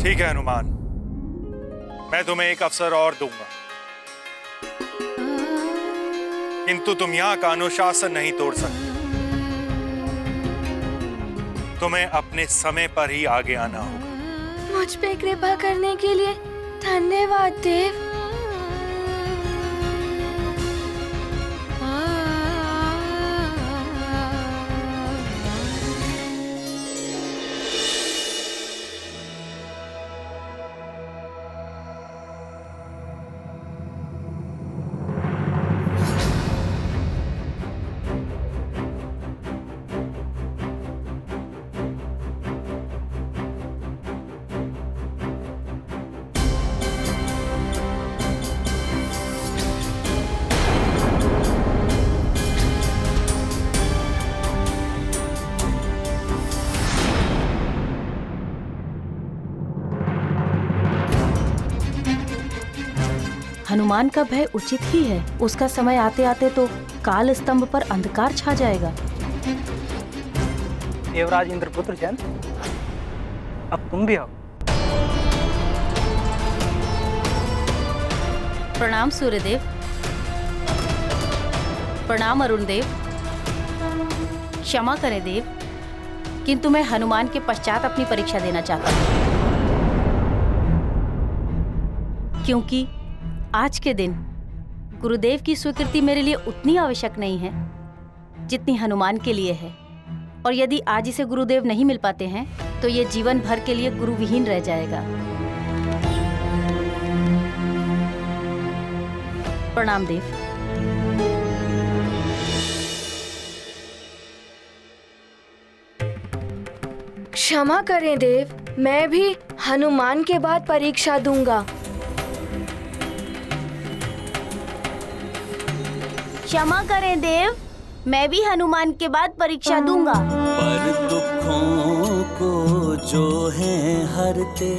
ठीक है हनुमान, मैं तुम्हें एक अवसर और दूंगा, किंतु तुम यहाँ का अनुशासन नहीं तोड़ सकते। तुम्हें अपने समय पर ही आगे आना होगा। मुझ पे कृपा करने के लिए धन्यवाद देव। हनुमान का भय उचित ही है। उसका समय आते आते तो काल स्तंभ पर अंधकार छा जाएगा। देवराज इंद्रपुत्र जन, अब तुम भी आओ। प्रणाम सूर्यदेव। प्रणाम अरुण देव। क्षमा करें देव, किंतु मैं हनुमान के पश्चात अपनी परीक्षा देना चाहता हूँ, क्योंकि आज के दिन गुरुदेव की स्वीकृति मेरे लिए उतनी आवश्यक नहीं है जितनी हनुमान के लिए है। और यदि आज इसे गुरुदेव नहीं मिल पाते हैं तो ये जीवन भर के लिए गुरुविहीन रह जाएगा। प्रणाम देव। क्षमा करें देव, मैं भी हनुमान के बाद परीक्षा दूंगा। क्षमा करें देव, मैं भी हनुमान के बाद परीक्षा दूंगा। पर दुखों को जो है हरते,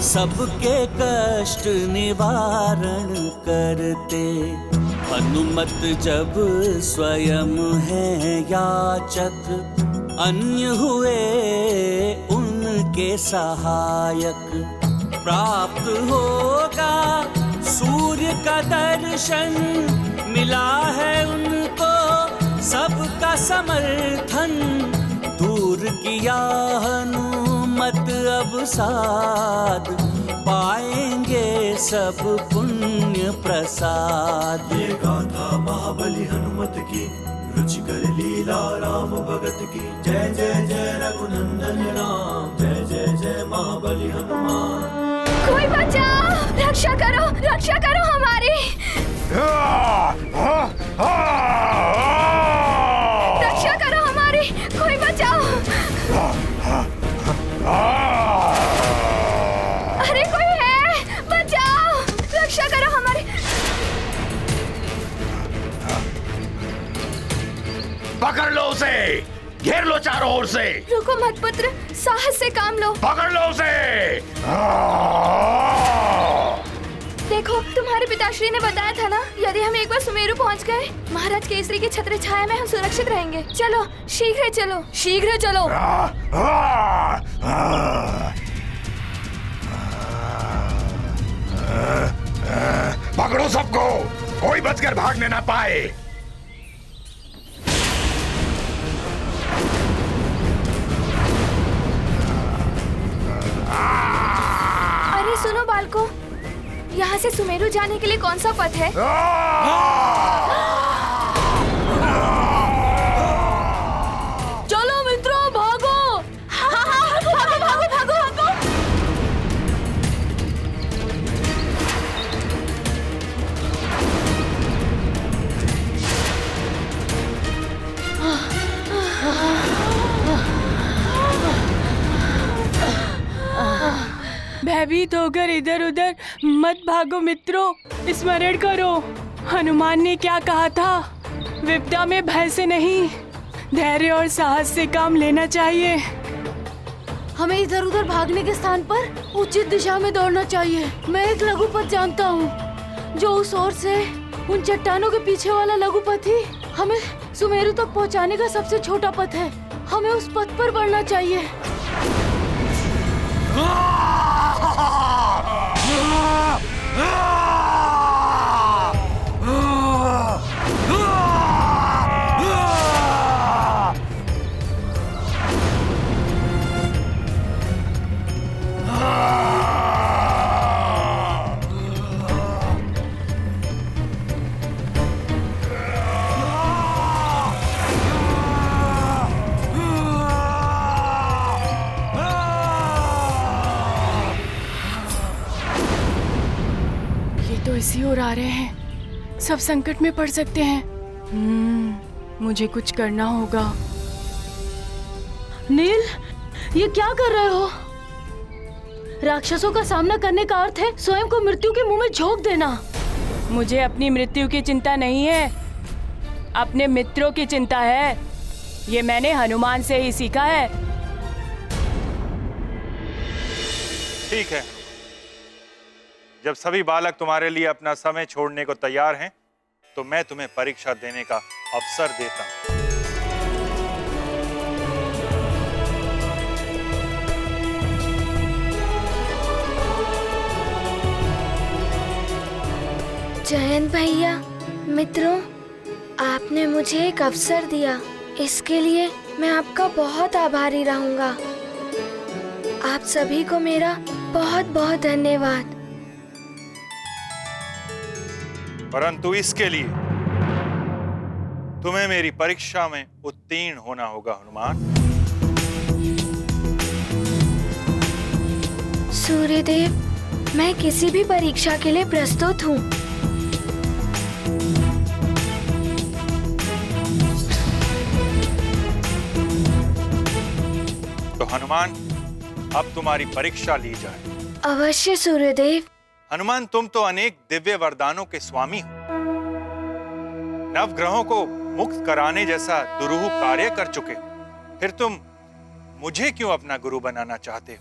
सबके कष्ट निवारण करते। हनुमत जब स्वयं है याचक, अन्य हुए उनके सहायक। प्राप्त होगा सूर्य का दर्शन, मिला है उनको सबका समर्थन। दूर किया हनुमत अब साध, पाएंगे सब पुण्य प्रसाद। ये गाथा महाबली हनुमत की, रुचिकर लीला राम भगत की। जय जय जय रघुनंदन राम, जय जय जय महाबली हनुमान। कोई बचाओ, रक्षा करो हमारी। रक्षा करो हमारी, कोई बचाओ। अरे कोई है, बचाओ, रक्षा करो हमारी। पकड़ लो उसे, घेर लो चारों ओर से। रुको मत पुत्र, साहस से काम लो। पकड़ लो उसे। देखो, तुम्हारे पिताश्री ने बताया था ना, यदि हम एक बार सुमेरु पहुंच गए, महाराज केसरी की छत्र छाया में हम सुरक्षित रहेंगे। चलो, शीघ्र चलो, शीघ्र चलो। पकड़ो सबको, कोई बचकर भागने ना पाए। अरे सुनो बालको, यहाँ से सुमेरु जाने के लिए कौन सा पथ है? चलो मित्रों, भागो। भागो भागो भागो भागो। भयभीत होकर इधर उधर मत भागो मित्रों, स्मरण करो हनुमान ने क्या कहा था। विपदा में भय से नहीं, धैर्य और साहस से काम लेना चाहिए। हमें इधर उधर भागने के स्थान पर उचित दिशा में दौड़ना चाहिए। मैं एक लघुपथ जानता हूँ जो उस ओर से उन चट्टानों के पीछे वाला लघुपथ ही हमें सुमेरु तक पहुँचाने का सबसे छोटा पथ है। हमें उस पथ पर बढ़ना चाहिए। इसी ओर आ रहे हैं। सब संकट में पड़ सकते हैं। मुझे कुछ करना होगा। नील, ये क्या कर रहे हो? राक्षसों का सामना करने का अर्थ है स्वयं को मृत्यु के मुंह में झोंक देना। मुझे अपनी मृत्यु की चिंता नहीं है, अपने मित्रों की चिंता है। ये मैंने हनुमान से ही सीखा है। ठीक है, जब सभी बालक तुम्हारे लिए अपना समय छोड़ने को तैयार हैं, तो मैं तुम्हें परीक्षा देने का अवसर देता हूं। जयंत भैया, मित्रों, आपने मुझे एक अवसर दिया, इसके लिए मैं आपका बहुत आभारी रहूंगा। आप सभी को मेरा बहुत बहुत धन्यवाद। परंतु इसके लिए तुम्हें मेरी परीक्षा में उत्तीर्ण होना होगा हनुमान। सूर्यदेव, मैं किसी भी परीक्षा के लिए प्रस्तुत हूँ। तो हनुमान, अब तुम्हारी परीक्षा ली जाए। अवश्य सूर्यदेव। हनुमान, तुम तो अनेक दिव्य वरदानों के स्वामी हो। नवग्रहों को मुक्त कराने जैसा दुरूह कार्य कर चुके हो, फिर तुम मुझे क्यों अपना गुरु बनाना चाहते हो?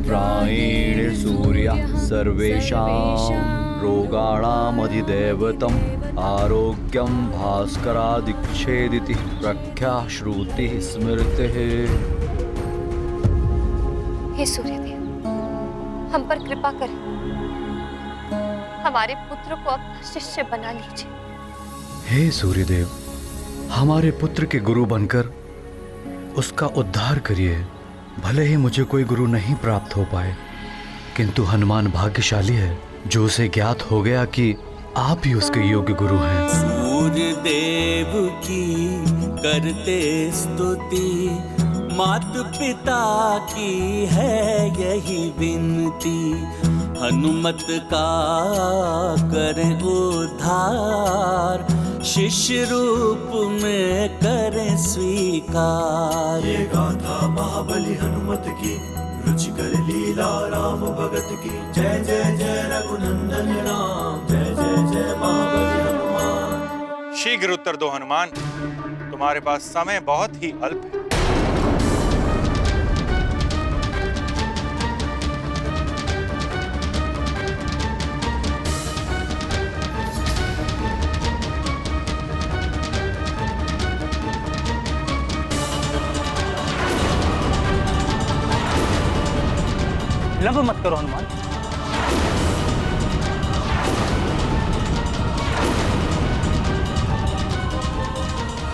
प्रायेण सूर्य सर्वेषां रोगाणामधिदैवतम् आरोग्यं भास्करादिच्छेदिति प्रख्याश्रुतिः स्मृतिः। हे सूर्यदेव, हम पर कृपा करें, हमारे पुत्र को अपना शिष्य बना लीजिए। हे सूर्यदेव, हमारे पुत्र के गुरु बनकर उसका उद्धार करिए। भले ही मुझे कोई गुरु नहीं प्राप्त हो पाए, किंतु हनुमान भाग्यशाली है जो उसे ज्ञात हो गया कि आप ही उसके योग्य गुरु हैं। सूर्य देव की करते स्तुति, मात पिता की है यही विनती। हनुमत का करें उद्धार, शिष्य रूप में करें स्वीकार। ये गाथा महाबली हनुमत की, रुचिकर लीला राम भगत की। जय जय जय रघुनंदन राम, जय जय जय महाबली हनुमान। शीघ्र उत्तर दो हनुमान, तुम्हारे पास समय बहुत ही अल्प है। विलंब मत करो हनुमान।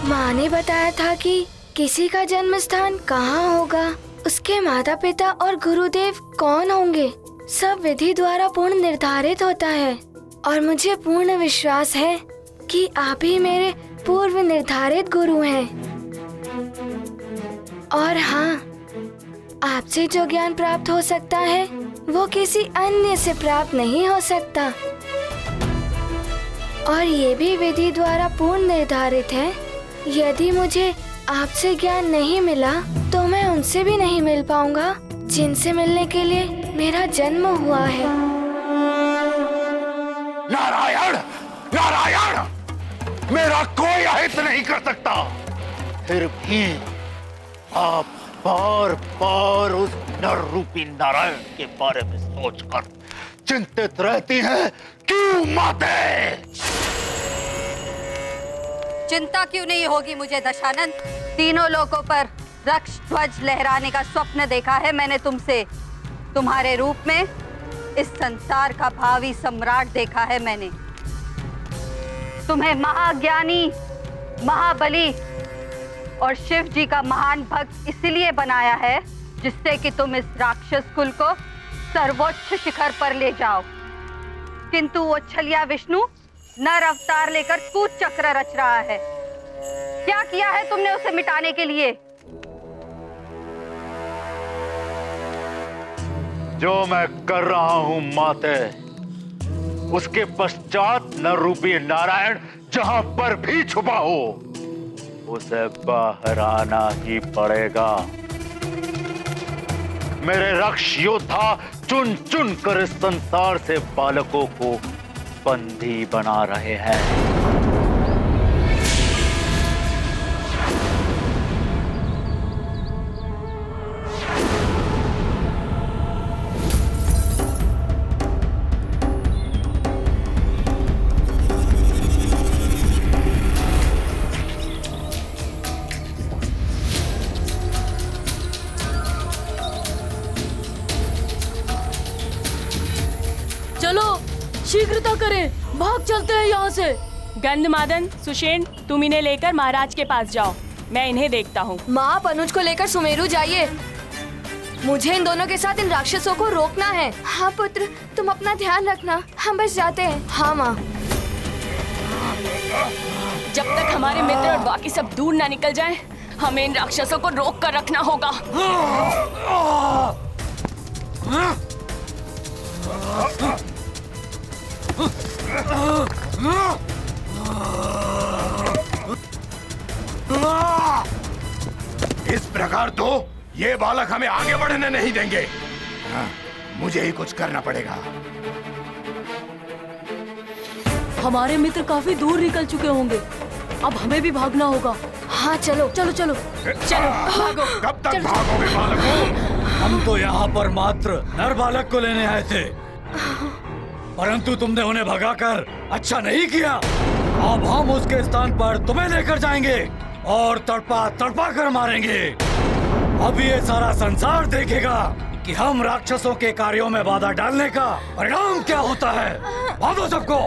माँ ने बताया था कि किसी का जन्म स्थान कहाँ होगा, उसके माता पिता और गुरुदेव कौन होंगे, सब विधि द्वारा पूर्ण निर्धारित होता है। और मुझे पूर्ण विश्वास है कि आप ही मेरे पूर्व निर्धारित गुरु हैं। और हाँ, आपसे जो ज्ञान प्राप्त हो सकता है वो किसी अन्य से प्राप्त नहीं हो सकता। और ये भी विधि द्वारा पूर्ण निर्धारित है। यदि मुझे आपसे ज्ञान नहीं मिला तो मैं उनसे भी नहीं मिल पाऊंगा जिनसे मिलने के लिए मेरा जन्म हुआ है। नारायण, नारायण, मेरा कोई अहित नहीं कर सकता। फिर भी आप बार बार उस नर रूपी नारायण के बारे में सोचकर चिंतित रहती हैं। क्यों माते? चिंता क्यों नहीं होगी मुझे दशानन? तीनों लोकों पर रक्ष ध्वज लहराने का स्वप्न देखा है मैंने तुमसे। तुम्हारे रूप में इस संसार का भावी सम्राट देखा है मैंने। तुम्हें महाज्ञानी, महाबली और शिव जी का महान भक्त इसलिए बनाया है जिससे कि तुम इस राक्षस कुल को सर्वोच्च शिखर पर ले जाओ। किंतु वो छलिया विष्णु नर अवतार लेकर कूच चक्र रच रहा है। क्या किया है तुमने उसे मिटाने के लिए? जो मैं कर रहा हूं माते, उसके पश्चात नर रूपी नारायण जहां पर भी छुपा हो, उसे बाहर आना ही पड़ेगा। मेरे रक्ष योद्धा चुन चुन कर इस संसार से बालकों को बंदी बना रहे हैं। चलो शीघ्रता करें, भाग चलते हैं यहाँ से। गंधमादन, सुषेण, तुम इन्हें लेकर महाराज के पास जाओ, मैं इन्हें देखता हूँ। माँ, आप अनुज को लेकर सुमेरु जाइए। मुझे इन दोनों के साथ इन राक्षसों को रोकना है। हाँ पुत्र, तुम अपना ध्यान रखना, हम बस जाते हैं। हाँ माँ। जब तक हमारे मित्र और बाकी सब दूर ना निकल जाएं, हमें इन राक्षसों को रोक कर रखना होगा। इस प्रकार तो ये बालक हमें आगे बढ़ने नहीं देंगे। हाँ, मुझे ही कुछ करना पड़ेगा। हमारे मित्र काफी दूर निकल चुके होंगे, अब हमें भी भागना होगा। हाँ चलो चलो चलो चलो, भागो। कब तक भागोगे बालकों? हम तो यहाँ पर मात्र नर बालक को लेने आए थे, परंतु तुमने उन्हें भगाकर अच्छा नहीं किया। अब हम उसके स्थान पर तुम्हें लेकर जाएंगे और तड़पा तड़पा कर मारेंगे। अब ये सारा संसार देखेगा कि हम राक्षसों के कार्यों में बाधा डालने का परिणाम क्या होता है। भागो सबको।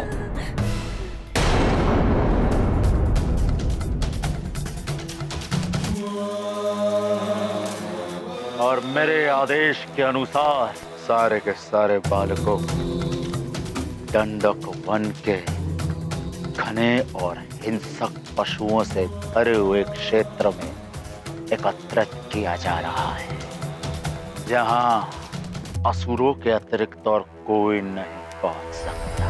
और मेरे आदेश के अनुसार सारे के सारे बालकों दंडक वन के घने और हिंसक पशुओं से भरे हुए क्षेत्र में एकत्रित किया जा रहा है, जहां असुरों के अतिरिक्त और कोई नहीं पहुंच सकता।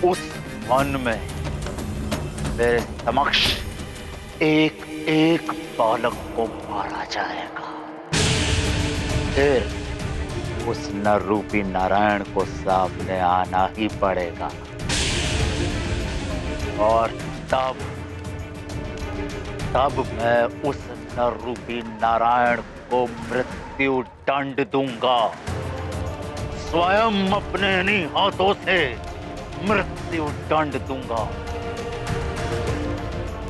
उस वन में मेरे समक्ष एक एक बालक को मारा जाएगा। फिर उस नर रूपी नारायण को सामने आना ही पड़ेगा और तब मैं उस नर रूपी नारायण को मृत्यु दंड दूंगा। स्वयं अपने इन्हीं हाथों से मृत्यु दंड दूंगा,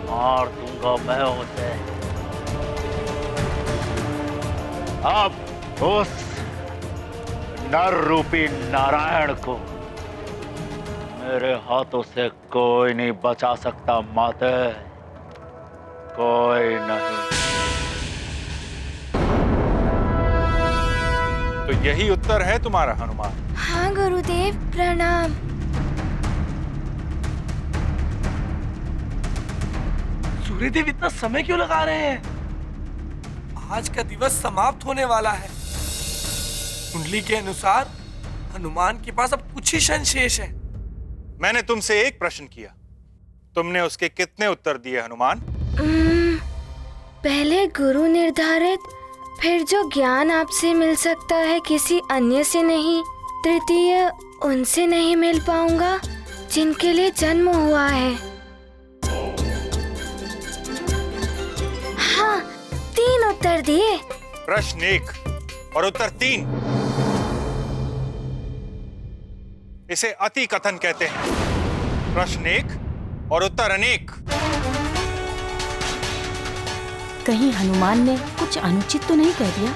मार दूंगा मैं उसे। अब उस नर रूपी नारायण को मेरे हाथों से कोई नहीं बचा सकता माते, कोई नहीं। तो यही उत्तर है तुम्हारा हनुमान? हाँ गुरुदेव, प्रणाम। सूर्यदेव इतना समय क्यों लगा रहे हैं? आज का दिवस समाप्त होने वाला है। कुंडली के अनुसार हनुमान के पास अब कुछ ही क्षण शेष है। मैंने तुमसे एक प्रश्न किया, तुमने उसके कितने उत्तर दिए हनुमान? पहले गुरु निर्धारित, फिर जो ज्ञान आपसे मिल सकता है किसी अन्य से नहीं, तृतीय उनसे नहीं मिल पाऊंगा जिनके लिए जन्म हुआ है। हाँ, 3 उत्तर दिए। प्रश्न 1 और उत्तर 3। इसे अति कथन कहते हैं। प्रश्न 1 और उत्तर अनेक। कहीं हनुमान ने कुछ अनुचित तो नहीं कह दिया?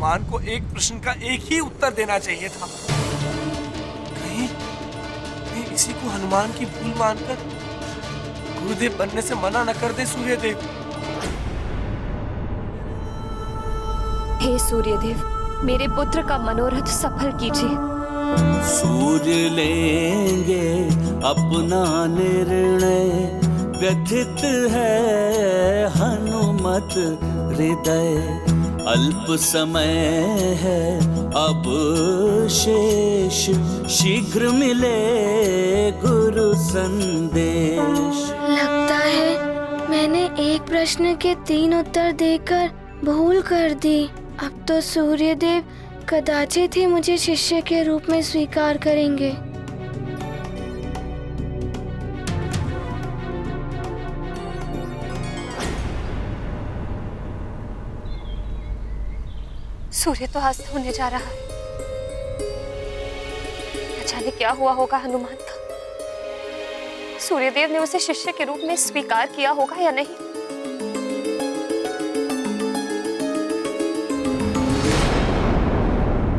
हनुमान को एक प्रश्न का एक ही उत्तर देना चाहिए था। कहीं इसी को हनुमान की भूल मानकर गुरुदेव बनने से मना न कर दे सूर्यदेव। हे सूर्यदेव, मेरे पुत्र का मनोरथ सफल कीजिए। सूर्य लेंगे अपना निर्णय, व्यथित है हनुमत हृदय। अल्प समय है अब शेष, शीघ्र मिले गुरु संदेश। लगता है मैंने एक प्रश्न के 3 उत्तर देकर भूल कर दी। अब तो सूर्यदेव कदाचित ही मुझे शिष्य के रूप में स्वीकार करेंगे। सूर्य तो अस्त होने जा रहा है। न जाने क्या हुआ होगा हनुमान का। सूर्यदेव ने उसे शिष्य के रूप में स्वीकार किया होगा या नहीं।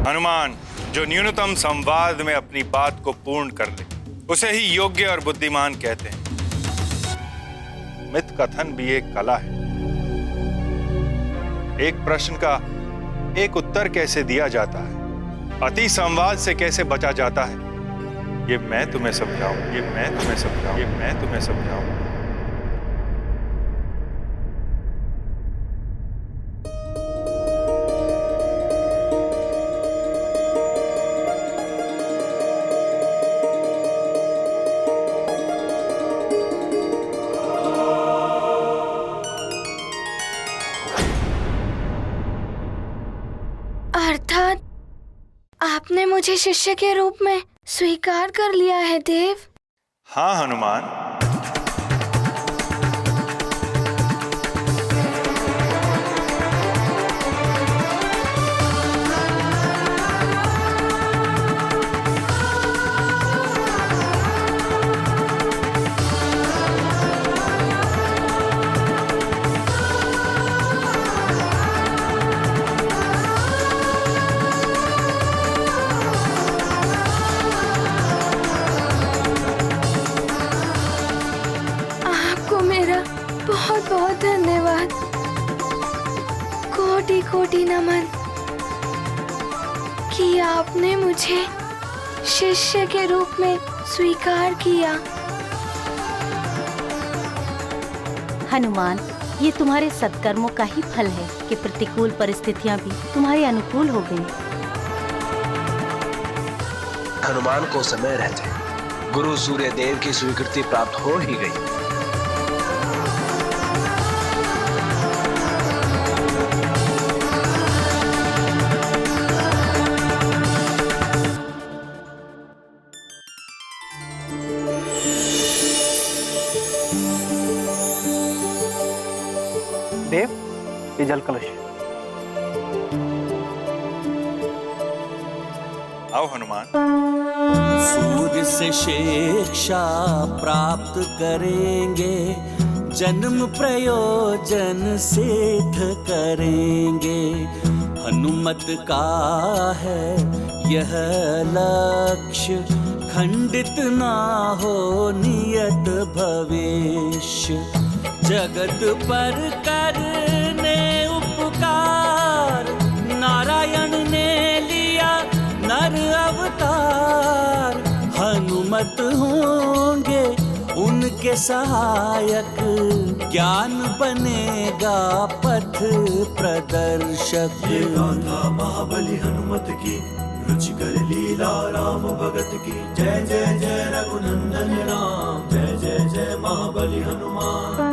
हनुमान जो न्यूनतम संवाद में अपनी बात को पूर्ण कर ले, उसे ही योग्य और बुद्धिमान कहते हैं। मित कथन भी एक कला है। एक प्रश्न का एक उत्तर कैसे दिया जाता है, अति संवाद से कैसे बचा जाता है, ये मैं तुम्हें समझाऊं। अर्थात आपने मुझे शिष्य के रूप में स्वीकार कर लिया है देव। हाँ हनुमान, बहुत बहुत धन्यवाद। कोटि कोटि नमन कि आपने मुझे शिष्य के रूप में स्वीकार किया। हनुमान, ये तुम्हारे सत्कर्मों का ही फल है कि प्रतिकूल परिस्थितियां भी तुम्हारे अनुकूल हो गईं। हनुमान को समय रहते गुरु सूर्यदेव की स्वीकृति प्राप्त हो ही गई। देव, ये जल कलश। आओ हनुमान। सूर्य से शिक्षा प्राप्त करेंगे, जन्म प्रयोजन सिद्ध करेंगे। हनुमत का है यह लक्ष्य, खंडित ना हो नियत भविष्य। जगत पर करने उपकार, नारायण ने लिया नर अवतार। हनुमत होंगे उनके सहायक, ज्ञान बनेगा पथ प्रदर्शक। ये गाथा महाबली हनुमत की, रुचिकर लीला राम भगत की। जय जय जय रघुनंदन राम, जय जय जय महाबली हनुमान।